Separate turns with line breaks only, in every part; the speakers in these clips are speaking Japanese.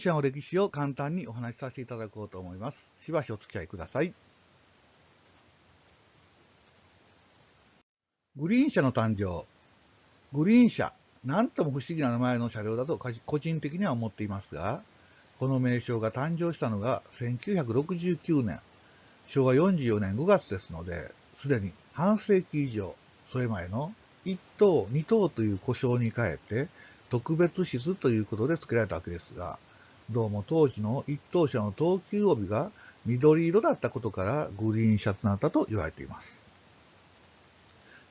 車の歴史を簡単にお話しさせていただこうと思います。しばしお付き合いください。グリーン車の誕生。グリーン車、なんとも不思議な名前の車両だと個人的には思っていますが、この名称が誕生したのが1969年、昭和44年5月ですので、すでに半世紀以上、それ前の1等、2等という呼称に変えて、特別室ということで付けられたわけですが、どうも当時の一等車の等級帯が緑色だったことからグリーン車となったと言われています。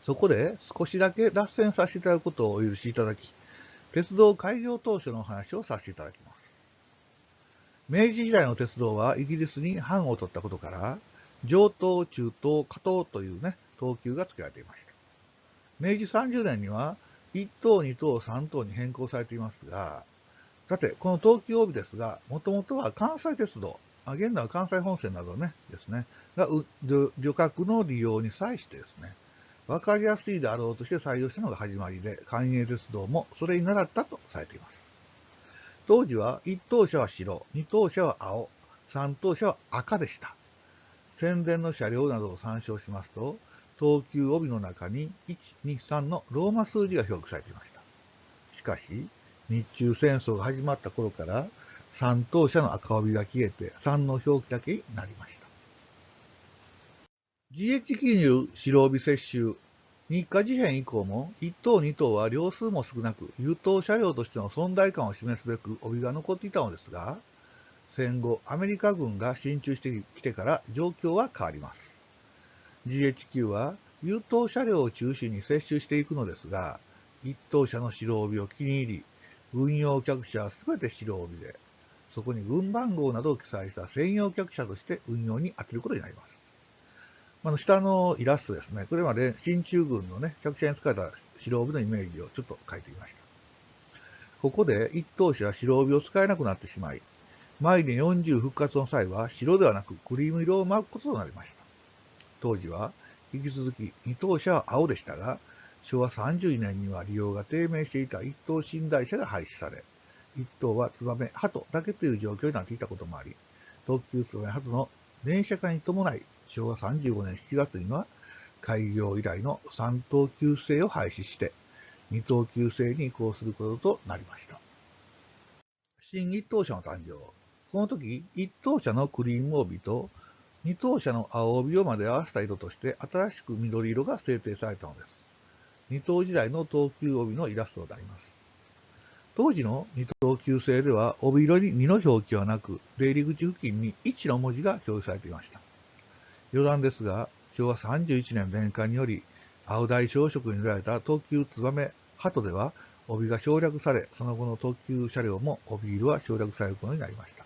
そこで少しだけ脱線させていただくことをお許しいただき、鉄道開業当初のお話をさせていただきます。明治時代の鉄道はイギリスに藩を取ったことから、上等、中等、下等という等級が付けられていました。明治30年には1等、2等、3等に変更されていますが、さて、この東急帯ですが、もともとは関西鉄道、現在は関西本線などですね、が旅客の利用に際してですね、わかりやすいであろうとして採用したのが始まりで、関営鉄道もそれに倣ったとされています。当時は1等車は白、2等車は青、3等車は赤でした。戦前の車両などを参照しますと、東急帯の中に1、2、3のローマ数字が表記されていました。しかし、日中戦争が始まった頃から、3等車の赤帯が消えて3の表記だけになりました。GH 記入白帯接収。日華事変以降も1等2等は両数も少なく優等車両としての存在感を示すべく帯が残っていたのですが、戦後アメリカ軍が進駐してきてから状況は変わります。GHQ は優等車両を中心に接収していくのですが、1等車の白帯を気に入り、軍用客車はすべて白帯で、そこに軍番号などを記載した専用客車として運用に当てることになります。下のイラストですね。これまで進駐軍の客車に使われた白帯のイメージをちょっと描いてみました。ここで一等車は白帯を使えなくなってしまい、マイデン40復活の際は白ではなくクリーム色を巻くこととなりました。当時は引き続き二等車は青でしたが、昭和32年には利用が低迷していた一等寝台車が廃止され、一等はツバメ、鳩だけという状況になっていたこともあり、特急ツバメ、鳩の電車化に伴い、昭和35年7月には開業以来の3等級制を廃止して、2等級制に移行することとなりました。新一等車の誕生。この時、一等車のクリーム帯と二等車の青帯をまで合わせた色として新しく緑色が制定されたのです。二等時代の等級帯のイラストになります。当時の二等級制では帯色に2の表記はなく、出入り口付近に1の文字が表示されていました。余談ですが、昭和31年年間により、青大小色に塗られた特急ツバメ、鳩では、帯が省略され、その後の特急車両も帯色は省略されることになりました。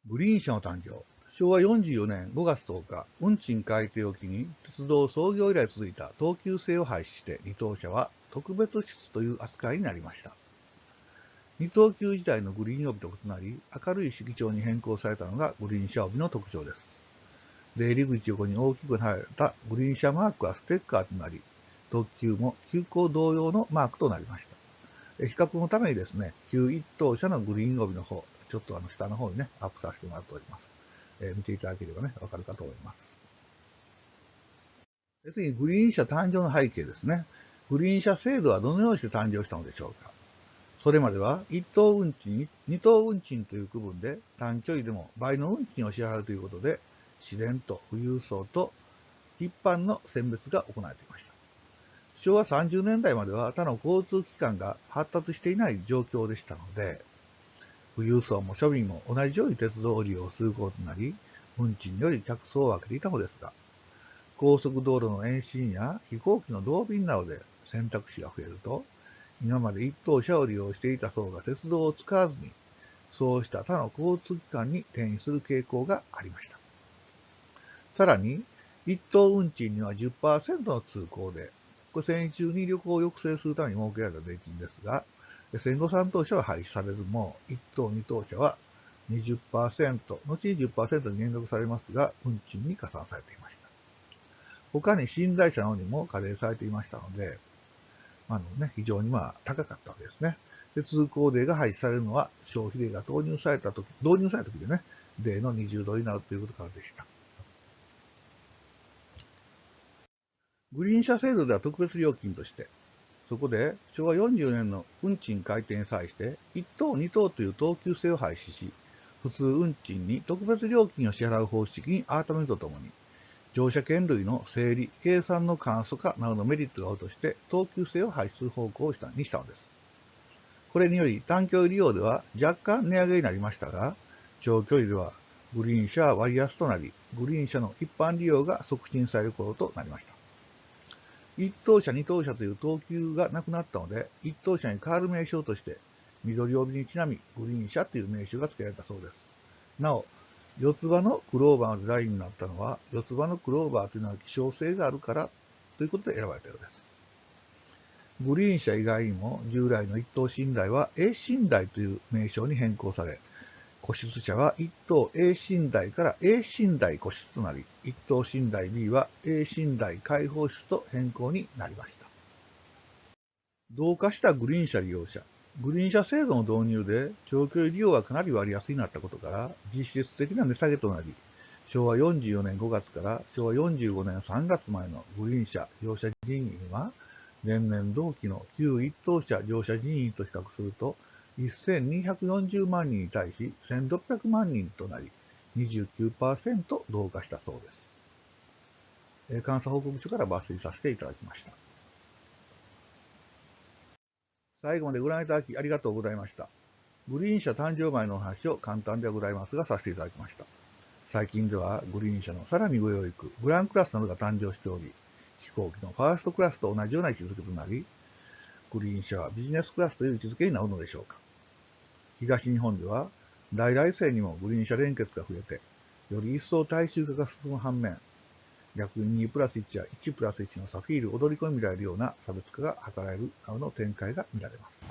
グリーン車の誕生。昭和44年5月10日、運賃改定を機に、鉄道創業以来続いた等級制を廃止して、二等車は特別室という扱いになりました。二等級時代のグリーン帯と異なり、明るい色調に変更されたのがグリーン車帯の特徴です。出入り口横に大きく貼られたグリーン車マークはステッカーとなり、特急も急行同様のマークとなりました。比較のためにですね、旧一等車のグリーン帯の方、ちょっと下の方にアップさせてもらっております。見ていただければわかるかと思います。次にグリーン車誕生の背景ですね。グリーン車制度はどのようにして誕生したのでしょうか。それまでは一等運賃、二等運賃という区分で短距離でも倍の運賃を支払うということで、市電と富裕層と一般の選別が行われていました。昭和30年代までは他の交通機関が発達していない状況でしたので、富裕層も庶民も同じように鉄道を利用することになり、運賃により客層を分けていたのですが、高速道路の延伸や飛行機の動便などで選択肢が増えると、今まで一等車を利用していた層が鉄道を使わずに、そうした他の交通機関に転移する傾向がありました。さらに、一等運賃には 10% の通行で、戦時中に旅行を抑制するために設けられた税金ですが、戦後3等車は廃止されるも、一等二等車は 20%、後に 10% に減額されますが、運賃に加算されていました。他に寝台車の方にも課税されていましたので、非常に高かったわけですね。通行税が廃止されるのは消費税が導入された時でね、税の20度になるということからでした。グリーン車制度では特別料金として、そこで昭和40年の運賃改定に際して1等2等という等級制を廃止し、普通運賃に特別料金を支払う方式に改めるとともに、乗車券類の整理、計算の簡素化などのメリットがあるとして等級制を廃止する方向にしたのです。これにより短距離利用では若干値上げになりましたが、長距離ではグリーン車は割安となり、グリーン車の一般利用が促進されることとなりました。一等車、二等車という等級がなくなったので、一等車に代わる名称として、緑帯にちなみグリーン車という名称が付けられたそうです。なお、四つ葉のクローバーのデザインになったのは、四つ葉のクローバーというのは希少性があるからということで選ばれたようです。グリーン車以外にも従来の一等寝台は A 寝台という名称に変更され、個室車は一等 A 寝台から A 寝台個室となり、一等寝台 B は A 寝台開放室と変更になりました。同化したグリーン車利用者。グリーン車制度の導入で長距離利用はかなり割安になったことから、実質的な値下げとなり、昭和44年5月から昭和45年3月までのグリーン車乗車人員は、前年同期の旧一等車乗車人員と比較すると、1240万人に対し1600万人となり、29% 増加したそうです。監査報告書から抜粋させていただきました。最後までご覧いただきありがとうございました。グリーン車誕生前のお話を簡単ではございますがさせていただきました。最近ではグリーン車のさらに上を行くグランクラスなどが誕生しており、飛行機のファーストクラスと同じような位置づけとなり、グリーン車はビジネスクラスという位置づけになるのでしょうか。東日本では大来世にもグリーン車連結が増えて、より一層大衆化が進む反面、逆に2プラス1や1プラス1のサフィールを踊り込みられるような差別化が図られるなどの展開が見られます。